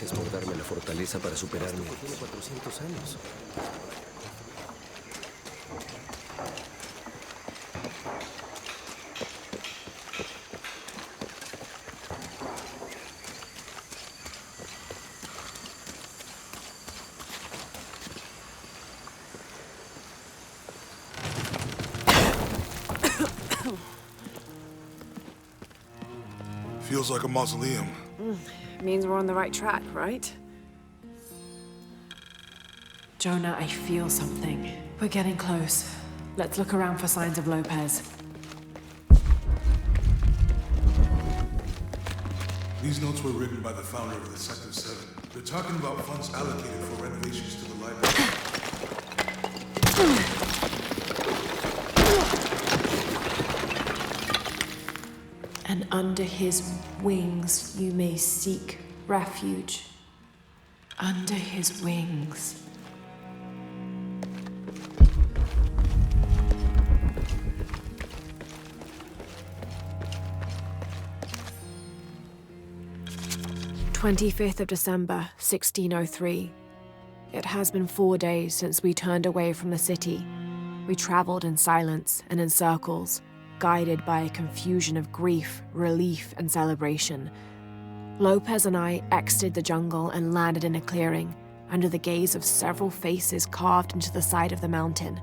Gracias por darme la fortaleza para superarme. Tiene 400 años. Feels like a mausoleum. Means we're on the right track, right? Jonah, I feel something. We're getting close. Let's look around for signs of Lopez. These notes were written by the founder of the Sector 7. They're talking about funds allocated for renovations to the library. And under his wings you may seek refuge. Under his wings. "25th of December, 1603. It has been 4 days since we turned away from the city. We traveled in silence and in circles, guided by a confusion of grief, relief, and celebration. Lopez and I exited the jungle and landed in a clearing, under the gaze of several faces carved into the side of the mountain.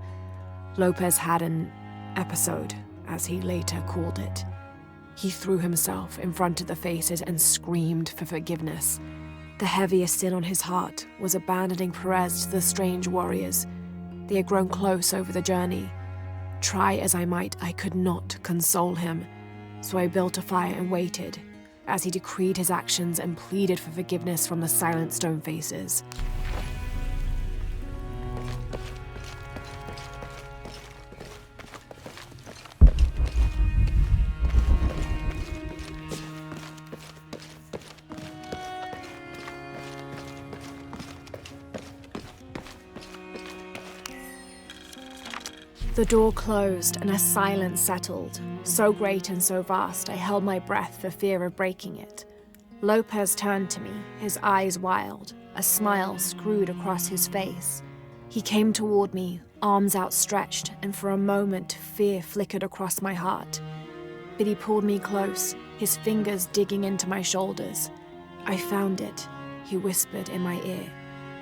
Lopez had an episode, as he later called it. He threw himself in front of the faces and screamed for forgiveness. The heaviest sin on his heart was abandoning Perez to the strange warriors. They had grown close over the journey. Try as I might, I could not console him, so I built a fire and waited, as he decreed his actions and pleaded for forgiveness from the silent stone faces. The door closed and a silence settled, so great and so vast I held my breath for fear of breaking it. Lopez turned to me, his eyes wild, a smile screwed across his face. He came toward me, arms outstretched, and for a moment fear flickered across my heart. But he pulled me close, his fingers digging into my shoulders. "I found it," he whispered in my ear,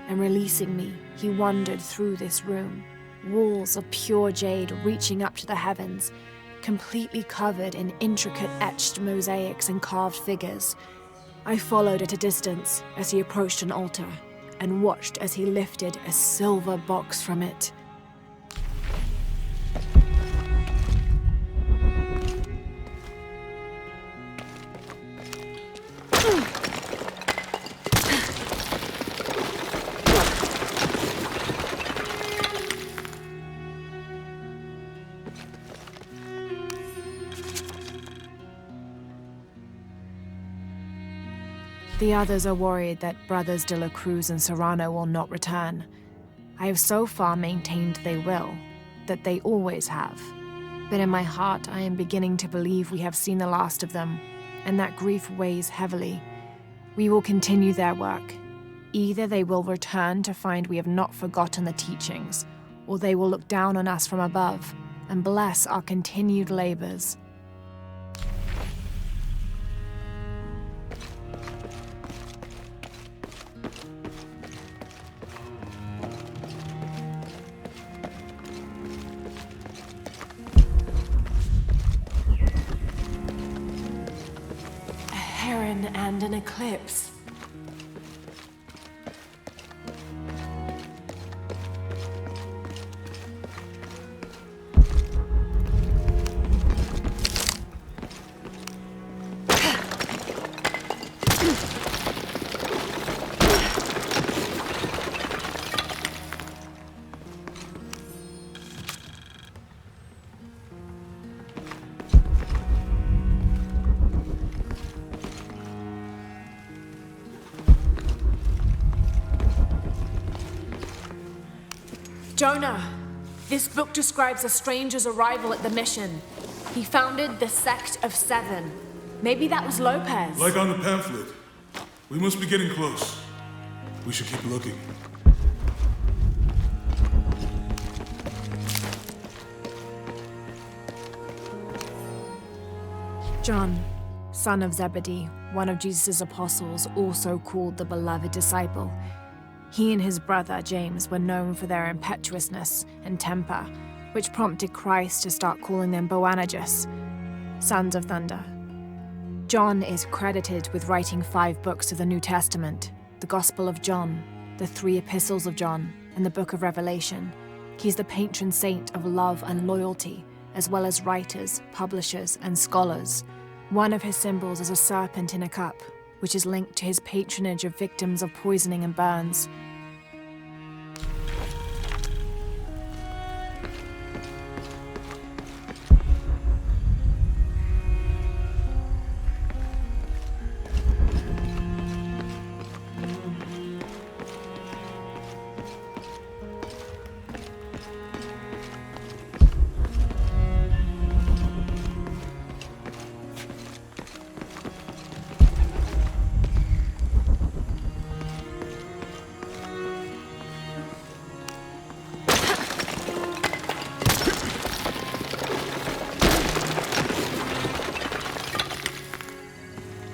and releasing me, he wandered through this room. Walls of pure jade reaching up to the heavens, completely covered in intricate etched mosaics and carved figures. I followed at a distance as he approached an altar, and watched as he lifted a silver box from it. The others are worried that Brothers de la Cruz and Serrano will not return. I have so far maintained they will, that they always have. But in my heart, I am beginning to believe we have seen the last of them, and that grief weighs heavily. We will continue their work. Either they will return to find we have not forgotten the teachings, or they will look down on us from above and bless our continued labors. And an eclipse. Jonah, this book describes a stranger's arrival at the mission. He founded the Sect of Seven. Maybe that was Lopez. Like on the pamphlet. We must be getting close. We should keep looking. John, son of Zebedee, one of Jesus' apostles, also called the beloved disciple. He and his brother James were known for their impetuousness and temper, which prompted Christ to start calling them Boanerges, sons of thunder. John is credited with writing 5 books of the New Testament: the Gospel of John, the 3 epistles of John, and the Book of Revelation. He's the patron saint of love and loyalty, as well as writers, publishers, and scholars. One of his symbols is a serpent in a cup, which is linked to his patronage of victims of poisoning and burns.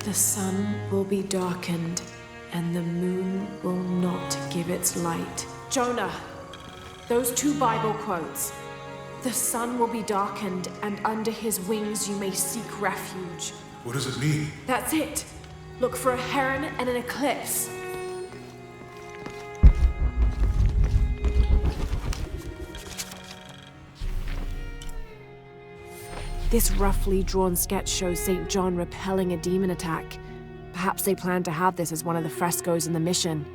The sun will be darkened, and the moon will not give its light. Jonah, those 2 Bible quotes. The sun will be darkened, and under his wings you may seek refuge. What does it mean? That's it. Look for a heron and an eclipse. This roughly drawn sketch shows St. John repelling a demon attack. Perhaps they plan to have this as one of the frescoes in the mission.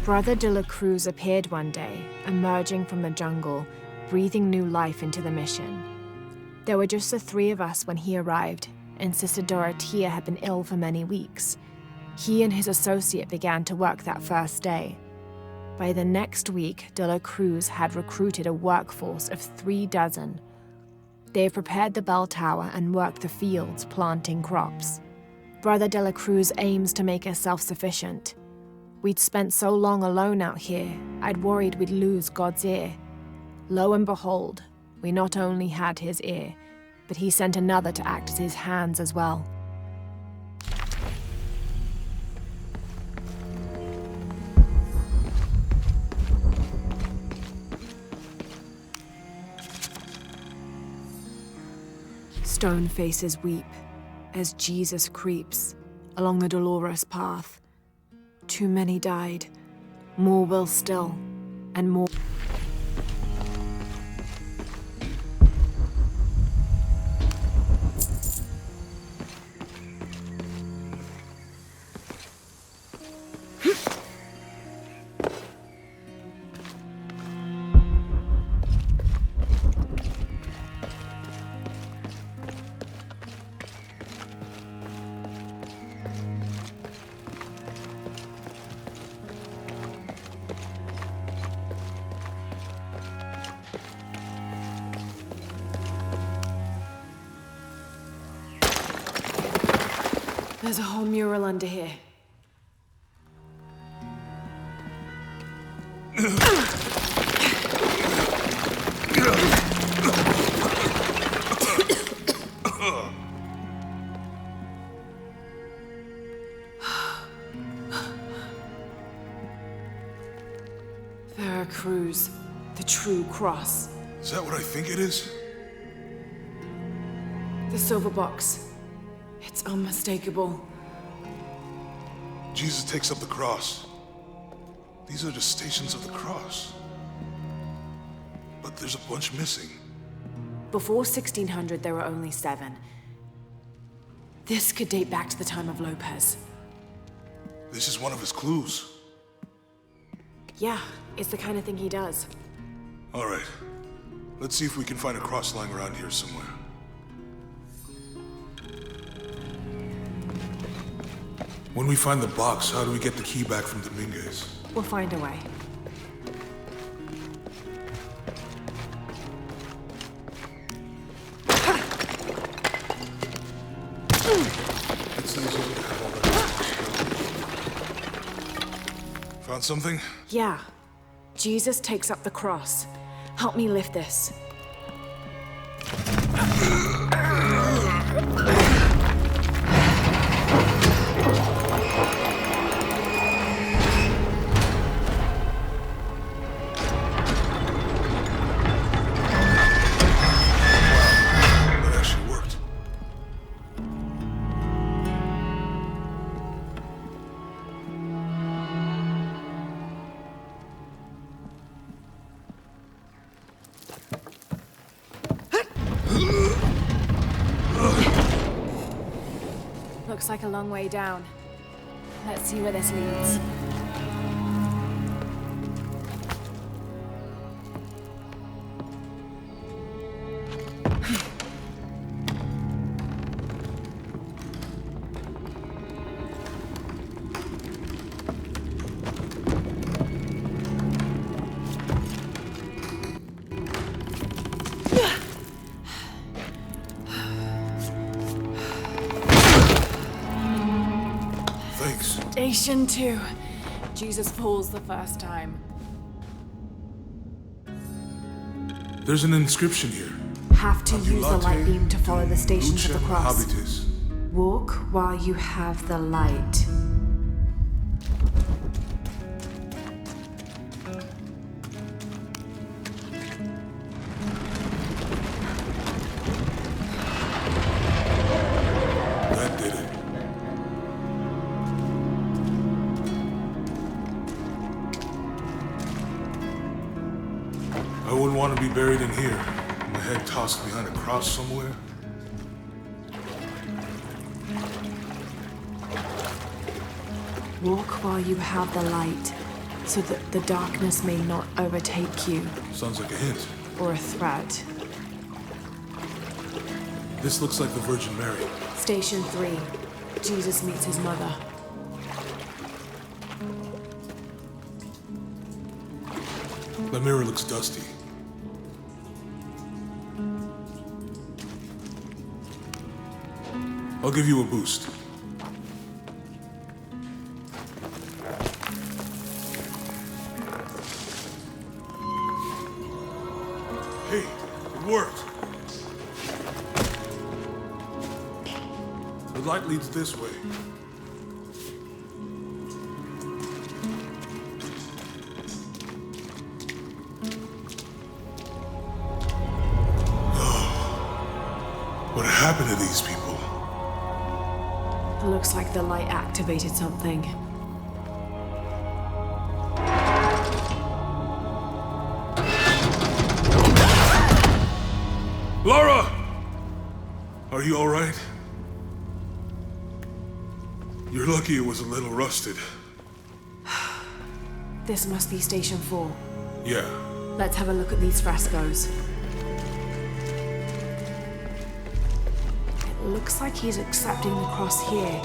Brother de la Cruz appeared one day, emerging from the jungle, breathing new life into the mission. There were just the 3 of us when he arrived, and Sister Dorothea had been ill for many weeks. He and his associate began to work that first day. By the next week, de la Cruz had recruited a workforce of 3 dozen. They have prepared the bell tower and worked the fields, planting crops. Brother de la Cruz aims to make us self-sufficient. We'd spent so long alone out here, I'd worried we'd lose God's ear. Lo and behold, we not only had his ear, but he sent another to act as his hands as well. Stone faces weep as Jesus creeps along the dolorous path. Too many died, more will still, and more. There's a whole mural under here. Veracruz, the true cross. Is that what I think it is? The silver box. It's unmistakable. Jesus takes up the cross. These are the stations of the cross. But there's a bunch missing. Before 1600, there were only 7. This could date back to the time of Lopez. This is one of his clues. Yeah, it's the kind of thing he does. All right. Let's see if we can find a cross lying around here somewhere. When we find the box, how do we get the key back from Dominguez? We'll find a way. It's easy to have all that. Found something? Yeah. Jesus takes up the cross. Help me lift this. That actually worked. Looks like a long way down. Let's see where this leads. Thanks. Station 2. Jesus falls the first time. There's an inscription here. Have to use the light beam to follow the stations of the Lucem cross. Habitis. Walk while you have the light. That did it. I wouldn't want to be buried in here. My head tossed behind a cross somewhere. Walk while you have the light, so that the darkness may not overtake you, Sounds like a hint. or a threat. This looks like the Virgin Mary. Station 3. Jesus meets his mother. The mirror looks dusty. I'll give you a boost. Hey, it worked. The light leads this way. What happened to these people? It looks like the light activated something. Laura! Are you all right? You're lucky it was a little rusted. This must be Station 4. Yeah. Let's have a look at these frescoes. It looks like he's accepting the cross here.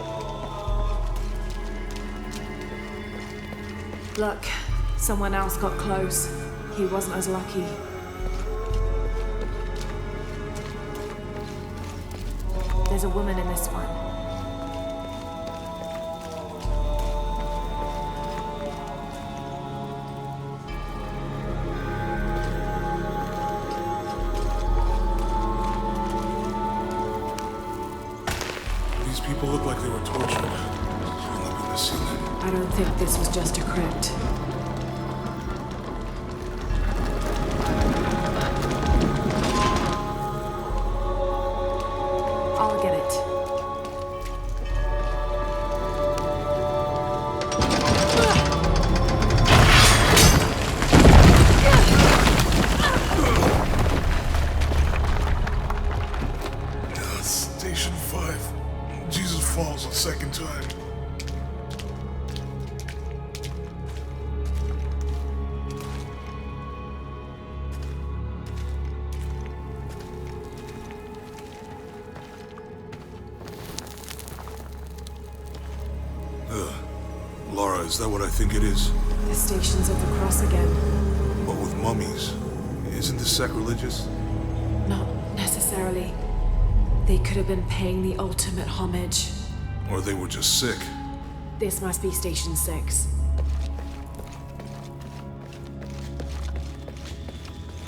Look, someone else got close. He wasn't as lucky. There's a woman in this one. These people look like they were tortured. Hung up in the ceiling. I don't think this was just a crypt. I'll get it. Station 5. Jesus falls a second time. Laura, is that what I think it is? The Stations of the Cross again. But with mummies. Isn't this sacrilegious? Not necessarily. They could have been paying the ultimate homage. Or they were just sick. This must be Station 6.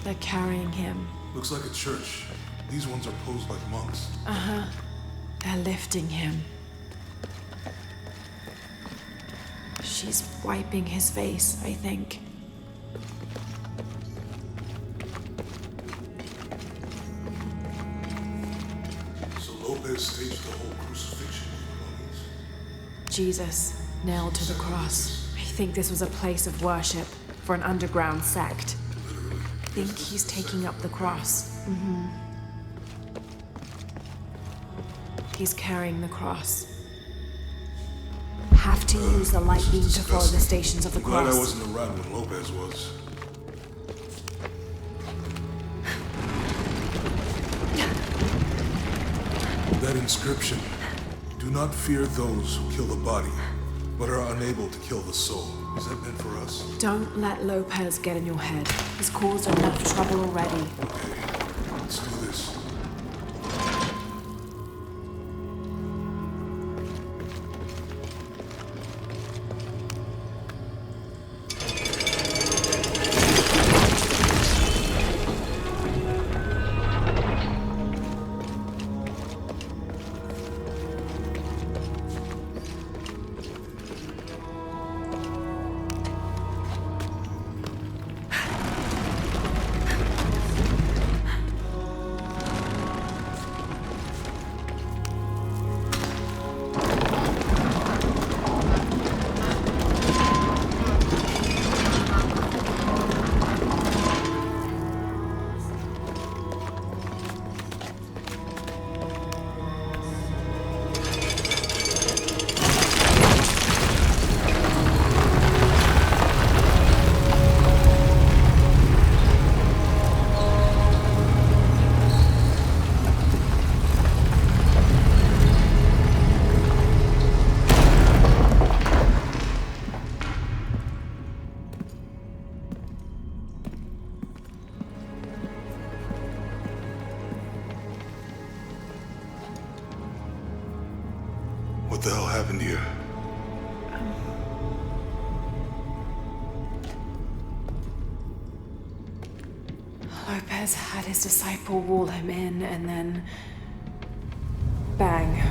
They're carrying him. Looks like a church. These ones are posed like monks. They're lifting him. She's wiping his face, I think. So Lopez staged the whole crucifixion of the mummies. Jesus, nailed to the cross. I think this was a place of worship for an underground sect. I think he's taking up the cross. He's carrying the cross. Have to use the light beam to follow the Stations of the Glad I Cross. wasn't around when Lopez was. That inscription. Do not fear those who kill the body, but are unable to kill the soul. Is that meant for us? Don't let Lopez get in your head. He's caused enough trouble already. Okay, let's do this. What the hell happened here? Lopez had his disciple wall him in, and then... bang.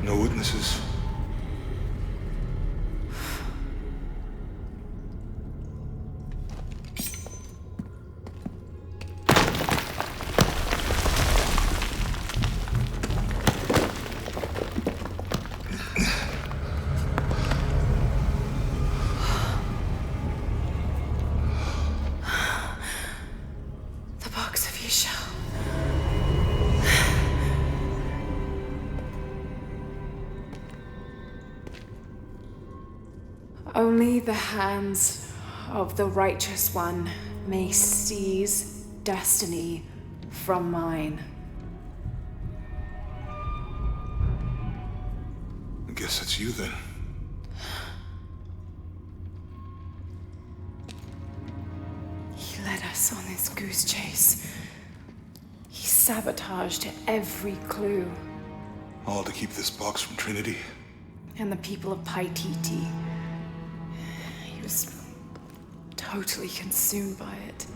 No witnesses? The box of Yeshua. Only the hands of the righteous one may seize destiny from mine. I guess it's you then. He led us on this goose chase. He sabotaged every clue. All to keep this box from Trinity? And the people of Paititi. He was totally consumed by it.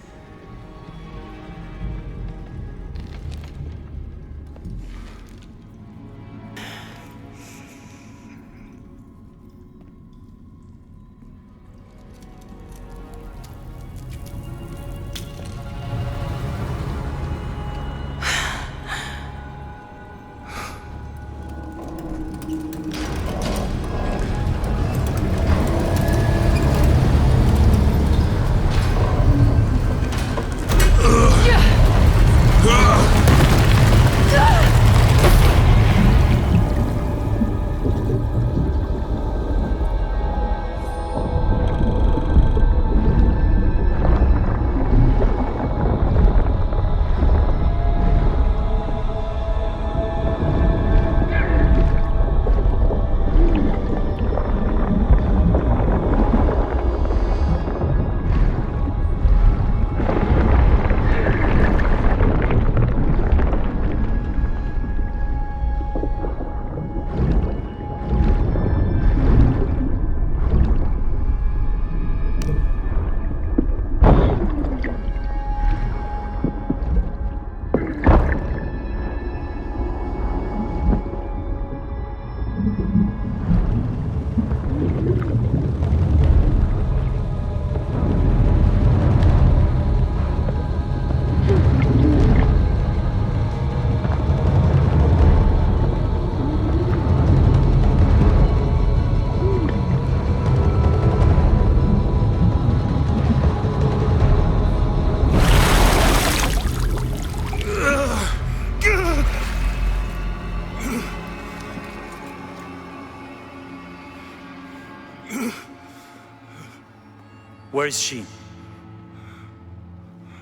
Where is she?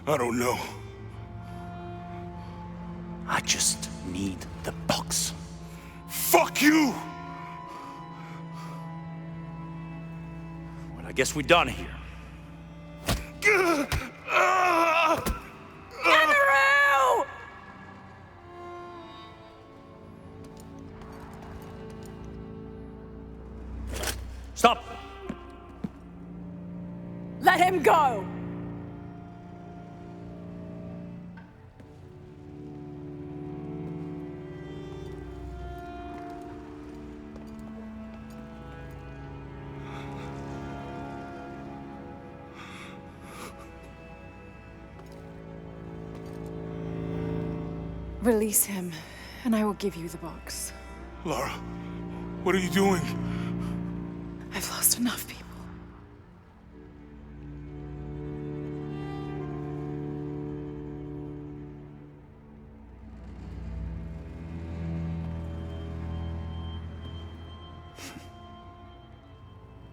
I don't know. I just need the box. Fuck you! Well, I guess we're done here. Amaru! Stop! Let him go! Release him, and I will give you the box. Lara, what are you doing? I've lost enough people.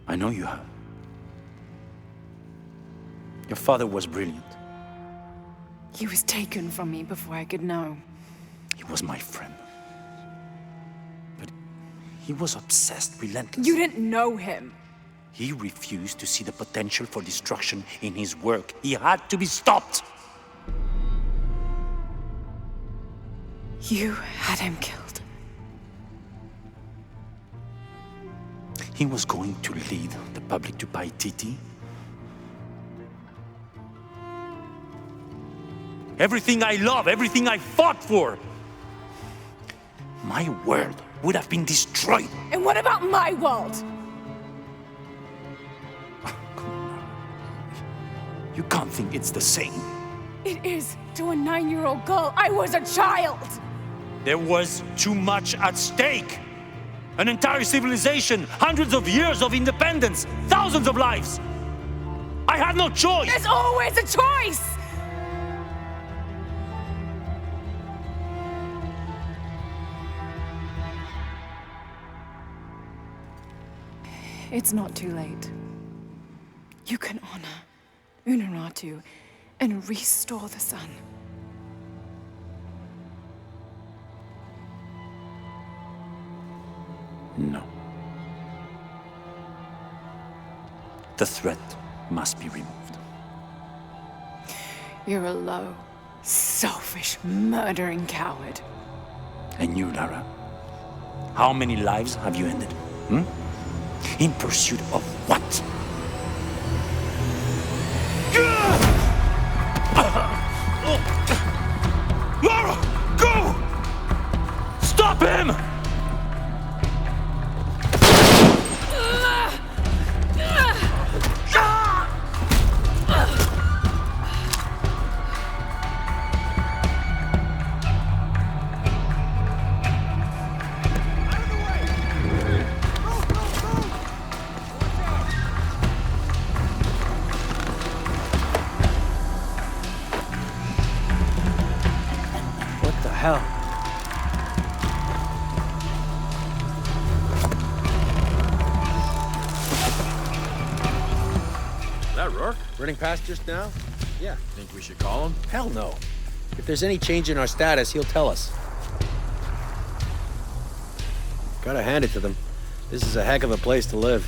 I know you have. Your father was brilliant. He was taken from me before I could know. He was my friend. But he was obsessed, relentless. You didn't know him. He refused to see the potential for destruction in his work. He had to be stopped. You had him killed. He was going to lead the public to Paititi. Everything I love, everything I fought for. My world would have been destroyed. And what about my world? You can't think it's the same. It is to a 9-year-old girl. I was a child. There was too much at stake. An entire civilization, hundreds of years of independence, thousands of lives. I had no choice. There's always a choice. It's not too late. You can honor Unuratu and restore the sun. No. The threat must be removed. You're a low, selfish, murdering coward. And you, Lara? How many lives have you ended? In pursuit of what? Lara, go! Stop him! What the hell? That Rourke? Running past just now? Yeah. Think we should call him? Hell no. If there's any change in our status, he'll tell us. Gotta hand it to them. This is a heck of a place to live.